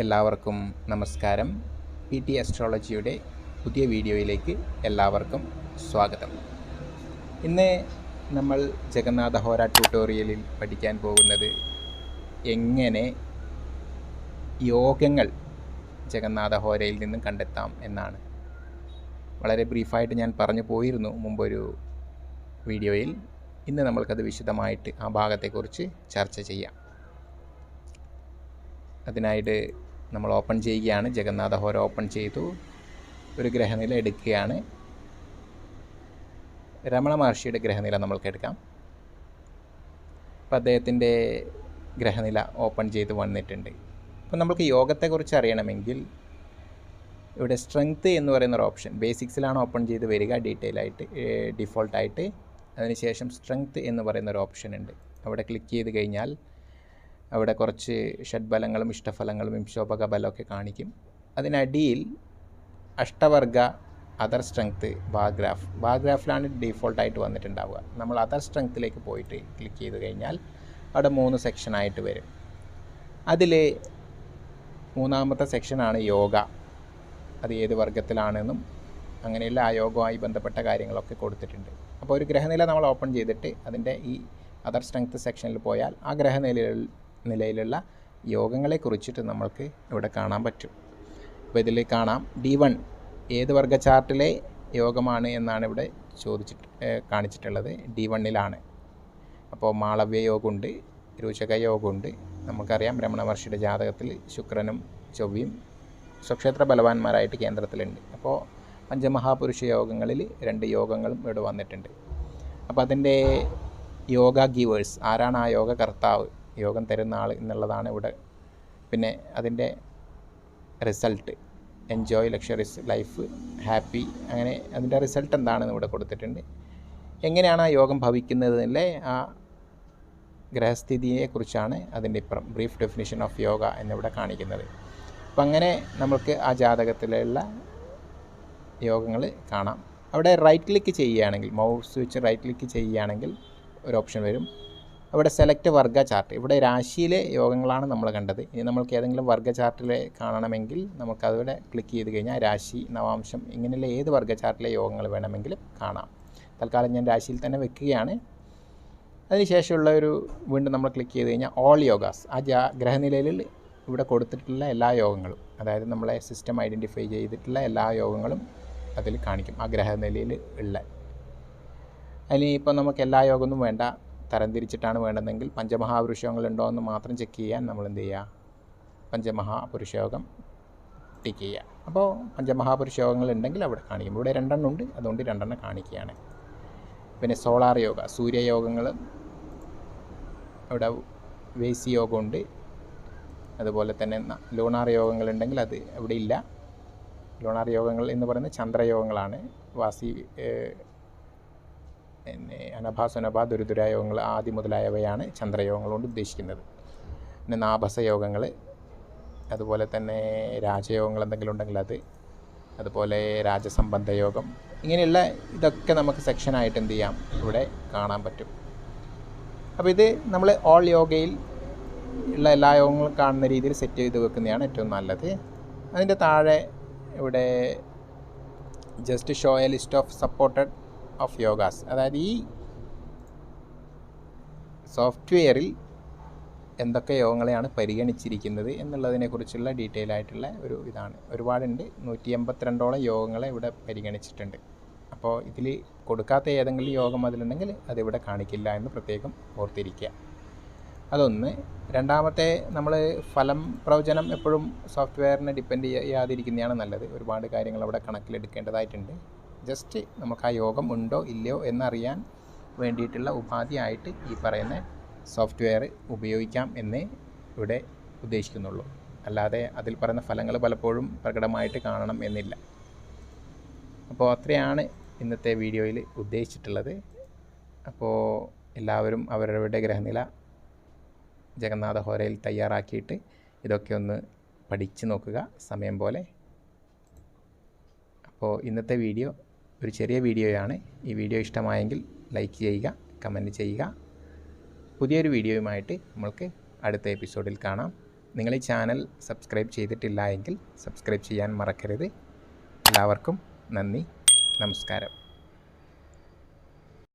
എല്ലാവർക്കും നമസ്കാരം. PT അസ്ട്രോളജിയുടെ പുതിയ വീഡിയോയിലേക്ക് എല്ലാവർക്കും സ്വാഗതം. ഇന്ന് നമ്മൾ ജഗന്നാഥഹോര ട്യൂട്ടോറിയലിൽ പഠിക്കാൻ പോകുന്നത് എങ്ങനെ യോഗങ്ങൾ ജഗന്നാഥഹോരയിൽ നിന്നും കണ്ടെത്താം എന്നാണ്. വളരെ ബ്രീഫായിട്ട് ഞാൻ പറഞ്ഞു പോയിരുന്നു മുമ്പൊരു വീഡിയോയിൽ. ഇന്ന് നമ്മൾക്കത് വിശദമായിട്ട് ആ ഭാഗത്തെക്കുറിച്ച് ചർച്ച ചെയ്യാം. അതിനായിട്ട് നമ്മൾ ഓപ്പൺ ചെയ്യുകയാണ്. ജഗന്നാഥഹോര ഓപ്പൺ ചെയ്തു. ഒരു ഗ്രഹനില എടുക്കുകയാണ്. രമണ മഹർഷിയുടെ ഗ്രഹനില നമ്മൾക്ക് എടുക്കാം. അപ്പോൾ അദ്ദേഹത്തിൻ്റെ ഗ്രഹനില ഓപ്പൺ ചെയ്ത് വന്നിട്ടുണ്ട്. അപ്പോൾ നമുക്ക് യോഗത്തെക്കുറിച്ച് അറിയണമെങ്കിൽ ഇവിടെ സ്ട്രെങ്ത് എന്ന് പറയുന്നൊരു ഓപ്ഷൻ ബേസിക്സിലാണ് ഓപ്പൺ ചെയ്ത് വരിക, ഡീറ്റെയിൽ ആയിട്ട് ഡിഫോൾട്ടായിട്ട്. അതിനുശേഷം സ്ട്രെങ്ത് എന്ന് പറയുന്നൊരു ഓപ്ഷൻ ഉണ്ട്. അവിടെ ക്ലിക്ക് ചെയ്ത് കഴിഞ്ഞാൽ അവിടെ കുറച്ച് ഷഡ്ബലങ്ങളും ഇഷ്ടഫലങ്ങളും വിംശോപക ബലമൊക്കെ കാണിക്കും. അതിനടിയിൽ അഷ്ടവർഗ അതർ സ്ട്രെങ്ത് ബാർഗ്രാഫിലാണ് ഡീഫോൾട്ടായിട്ട് വന്നിട്ടുണ്ടാവുക. നമ്മൾ അതർ സ്ട്രെങ്ത്തിലേക്ക് പോയിട്ട് ക്ലിക്ക് ചെയ്ത് കഴിഞ്ഞാൽ അവിടെ 3 സെക്ഷനായിട്ട് വരും. അതിൽ മൂന്നാമത്തെ സെക്ഷനാണ് യോഗ. അത് ഏത് വർഗത്തിലാണെന്നും അങ്ങനെയുള്ള ആ യോഗവുമായി ബന്ധപ്പെട്ട കാര്യങ്ങളൊക്കെ കൊടുത്തിട്ടുണ്ട്. അപ്പോൾ ഒരു ഗ്രഹനില നമ്മൾ ഓപ്പൺ ചെയ്തിട്ട് അതിൻ്റെ ഈ അതർ സ്ട്രെങ്ത് സെക്ഷനിൽ പോയാൽ ആ ഗ്രഹനിലയിലുള്ള യോഗങ്ങളെക്കുറിച്ചിട്ട് നമ്മൾക്ക് ഇവിടെ കാണാൻ പറ്റും. അപ്പോൾ ഇതിൽ കാണാം D1 ഏത് വർഗ ചാർട്ടിലെ യോഗമാണ് എന്നാണ് ഇവിടെ കാണിച്ചിട്ടുള്ളത്. D1-ലാണ്. അപ്പോൾ മാളവ്യ യോഗമുണ്ട്, രുചക യോഗമുണ്ട്. നമുക്കറിയാം രമണ മഹർഷിയുടെ ജാതകത്തിൽ ശുക്രനും ചൊവ്വയും സ്വക്ഷേത്ര ബലവാന്മാരായിട്ട് കേന്ദ്രത്തിലുണ്ട്. അപ്പോൾ പഞ്ചമഹാപുരുഷ യോഗങ്ങളിൽ 2 യോഗങ്ങളും ഇവിടെ വന്നിട്ടുണ്ട്. അപ്പോൾ അതിൻ്റെ യോഗ ഗീവേഴ്സ്, ആരാണ് ആ യോഗ കർത്താവ്, യോഗം തരുന്ന ആൾ എന്നുള്ളതാണ് ഇവിടെ. പിന്നെ അതിൻ്റെ result enjoy luxuries life happy, അങ്ങനെ അതിൻ്റെ റിസൾട്ട് എന്താണെന്ന് ഇവിടെ കൊടുത്തിട്ടുണ്ട്. എങ്ങനെയാണ് ആ യോഗം ഭവിക്കുന്നതിലെ ആ ഗ്രഹസ്ഥിതിയെക്കുറിച്ചാണ് അതിൻ്റെ ഇപ്പുറം ബ്രീഫ് ഡെഫിനിഷൻ ഓഫ് യോഗ എന്നിവിടെ കാണിക്കുന്നത്. അപ്പം അങ്ങനെ നമുക്ക് ആ ജാതകത്തിലുള്ള യോഗങ്ങൾ കാണാം. അവിടെ റൈറ്റ് ക്ലിക്ക് ചെയ്യുകയാണെങ്കിൽ, മൗസ് വെച്ച് റൈറ്റ് ക്ലിക്ക് ചെയ്യുകയാണെങ്കിൽ ഒരു ഓപ്ഷൻ വരും. അവിടെ സെലക്ട് വർഗ ചാർട്ട്. ഇവിടെ രാശിയിലെ യോഗങ്ങളാണ് നമ്മൾ കണ്ടത്. ഇനി നമ്മൾക്ക് ഏതെങ്കിലും വർഗ ചാർട്ടിൽ കാണണമെങ്കിൽ നമുക്കവിടെ ക്ലിക്ക് ചെയ്ത് കഴിഞ്ഞാൽ രാശി, നവാംശം, ഇങ്ങനെയുള്ള ഏത് വർഗ ചാർട്ടിലെ യോഗങ്ങൾ വേണമെങ്കിലും കാണാം. തൽക്കാലം ഞാൻ രാശിയിൽ തന്നെ വെക്കുകയാണ്. അതിനുശേഷമുള്ള വീണ്ടും നമ്മൾ ക്ലിക്ക് ചെയ്ത് കഴിഞ്ഞാൽ ഓൾ യോഗാസ്, ആ ഗ്രഹനിലയിൽ ഇവിടെ കൊടുത്തിട്ടുള്ള എല്ലാ യോഗങ്ങളും, അതായത് നമ്മളെ സിസ്റ്റം ഐഡൻറ്റിഫൈ ചെയ്തിട്ടുള്ള എല്ലാ യോഗങ്ങളും അതിൽ കാണിക്കും, ആ ഗ്രഹനിലയിൽ ഉള്ള. അതിന് ഇപ്പോൾ നമുക്ക് എല്ലാ യോഗമൊന്നും വേണ്ട, തരംതിരിച്ചിട്ടാണ് വേണ്ടതെങ്കിൽ പഞ്ചമഹാപുരുഷയോഗങ്ങളുണ്ടോ എന്ന് മാത്രം ചെക്ക് ചെയ്യാൻ നമ്മൾ എന്ത് ചെയ്യുക, പഞ്ചമഹാപുരുഷയോഗം ടിക്ക് ചെയ്യുക. അപ്പോൾ പഞ്ചമഹാപുരുഷയോഗങ്ങൾ ഉണ്ടെങ്കിൽ അവിടെ കാണിക്കും. ഇവിടെ 2 ഉണ്ട്, അതുകൊണ്ട് 2 കാണിക്കുകയാണ്. പിന്നെ സോളാർ യോഗ, സൂര്യയോഗങ്ങൾ, ഇവിടെ വേസി യോഗമുണ്ട്. അതുപോലെ തന്നെ ലൂണാർ യോഗങ്ങളുണ്ടെങ്കിൽ അത് ഇവിടെ ഇല്ല. ലൂണാർ യോഗങ്ങൾ എന്ന് പറയുന്നത് ചന്ദ്രയോഗങ്ങളാണ്. വാസി, പിന്നെ അനഭ, സുനഭ, ദുരിദുര യോഗങ്ങൾ ആദി മുതലായവയാണ് ചന്ദ്രയോഗങ്ങൾ കൊണ്ട് ഉദ്ദേശിക്കുന്നത്. പിന്നെ നാഭസ യോഗങ്ങൾ, അതുപോലെ തന്നെ രാജയോഗങ്ങൾ എന്തെങ്കിലും ഉണ്ടെങ്കിൽ അത്, അതുപോലെ രാജസംബന്ധ യോഗം, ഇങ്ങനെയുള്ള ഇതൊക്കെ നമുക്ക് സെക്ഷനായിട്ട് എന്ത് ചെയ്യാം, ഇവിടെ കാണാൻ പറ്റും. അപ്പോൾ ഇത് നമ്മൾ ഓൾ യോഗയിൽ ഉള്ള എല്ലാ യോഗങ്ങളും കാണുന്ന രീതിയിൽ സെറ്റ് ചെയ്ത് വെക്കുന്നതാണ് ഏറ്റവും നല്ലത്. അതിൻ്റെ താഴെ ഇവിടെ just show A list of supported of yogas, അതായത് ഈ സോഫ്റ്റ്വെയറിൽ എന്തൊക്കെ യോഗങ്ങളെയാണ് പരിഗണിച്ചിരിക്കുന്നത് എന്നുള്ളതിനെക്കുറിച്ചുള്ള ഡീറ്റെയിൽ ആയിട്ടുള്ള ഒരു ഇതാണ്. ഒരുപാടുണ്ട്, 182ഓളം യോഗങ്ങളെ ഇവിടെ പരിഗണിച്ചിട്ടുണ്ട്. അപ്പോൾ ഇതിൽ കൊടുക്കാത്ത ഏതെങ്കിലും യോഗം അതിലുണ്ടെങ്കിൽ അതിവിടെ കാണിക്കില്ല എന്ന് പ്രത്യേകം ഓർത്തിരിക്കുക. അതൊന്ന്. രണ്ടാമത്തെ, നമ്മൾ ഫലം പ്രവചനം എപ്പോഴും സോഫ്റ്റ്വെയറിനെ ഡിപ്പെൻഡ് ചെയ്യാതിരിക്കുന്നതാണ് നല്ലത്. ഒരുപാട് കാര്യങ്ങൾ അവിടെ കണക്കിലെടുക്കേണ്ടതായിട്ടുണ്ട്. ജസ്റ്റ് നമുക്ക് ആ യോഗം ഉണ്ടോ ഇല്ലയോ എന്നറിയാൻ വേണ്ടിയിട്ടുള്ള ഉപാധിയായിട്ട് ഈ പറയുന്ന സോഫ്റ്റ്വെയർ ഉപയോഗിക്കാം എന്നേ ഇവിടെ ഉദ്ദേശിക്കുന്നുള്ളൂ. അല്ലാതെ അതിൽ പറയുന്ന ഫലങ്ങൾ പലപ്പോഴും പ്രകടമായിട്ട് കാണണം എന്നില്ല. അപ്പോൾ അത്രയാണ് ഇന്നത്തെ വീഡിയോയിൽ ഉദ്ദേശിച്ചിട്ടുള്ളത്. അപ്പോൾ എല്ലാവരും അവരവരുടെ ഗ്രഹനില ജഗന്നാഥഹോരയിൽ തയ്യാറാക്കിയിട്ട് ഇതൊക്കെ ഒന്ന് പഠിച്ച് നോക്കുക സമയം പോലെ. അപ്പോൾ ഇന്നത്തെ വീഡിയോ ഒരു ചെറിയ വീഡിയോയാണ്. ഈ വീഡിയോ ഇഷ്ടമായെങ്കിൽ ലൈക്ക് ചെയ്യുക, കമൻറ്റ് ചെയ്യുക. പുതിയൊരു വീഡിയോയുമായിട്ട് നമ്മൾക്ക് അടുത്ത എപ്പിസോഡിൽ കാണാം. നിങ്ങൾ ഈ ചാനൽ സബ്സ്ക്രൈബ് ചെയ്തിട്ടില്ല എങ്കിൽ സബ്സ്ക്രൈബ് ചെയ്യാൻ മറക്കരുത്. എല്ലാവർക്കും നന്ദി, നമസ്കാരം.